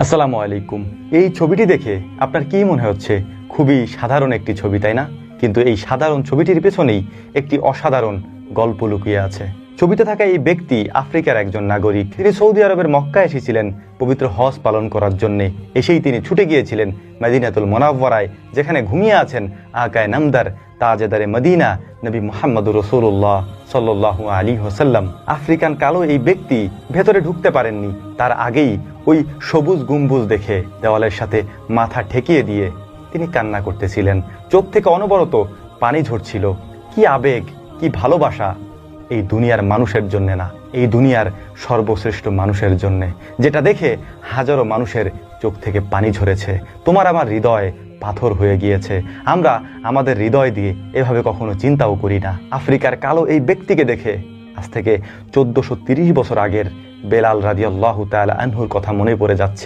আসসালামু আলাইকুম। এই ছবিটি দেখে আপনার কি মনে হচ্ছে? খুবই সাধারণ একটি ছবি, তাই না? কিন্তু এই সাধারণ ছবিটির পেছনেই একটি অসাধারণ গল্প লুকিয়ে আছে। ছবিতে থাকা এই ব্যক্তি আফ্রিকার একজন নাগরিক। তিনি সৌদি আরবের মক্কা এসেছিলেন পবিত্র হজ পালন করার জন্যে। এসেই তিনি ছুটে গিয়েছিলেন মদিনাতুল মুনাওয়ারায়, যেখানে ঘুমিয়ে আছেন আকায়ে নামদার তাজেদারে মদিনা নবী মুহাম্মদুর রাসূলুল্লাহ সাল্লাল্লাহু আলাইহি ওয়াসাল্লাম। আফ্রিকান কালো এই ব্যক্তি ভেতরে ঢুকতে পারেননি, তার আগেই ওই সবুজ গম্বুজ দেখে দেওয়ালের সাথে মাথা ঠেকিয়ে দিয়ে তিনি কান্না করতেছিলেন। চোখ থেকে অনবরত পানি ঝরছিল। কি আবেগ, কি ভালোবাসা! এই দুনিয়ার মানুষের জন্যে না, এই দুনিয়ার সর্বশ্রেষ্ঠ মানুষের জন্যে, যেটা দেখে হাজারো মানুষের চোখ থেকে পানি ঝরেছে। তোমার আমার হৃদয় পাথর হয়ে গিয়েছে। আমরা আমাদের হৃদয় দিয়ে এভাবে কখনো চিন্তাও করি না। আফ্রিকার কালো এই ব্যক্তিকে দেখে আজ থেকে 1430 বছর আগের বেলাল রাদিয়াল্লাহু তাআলা আনহুর কথা মনে পড়ে যাচ্ছে।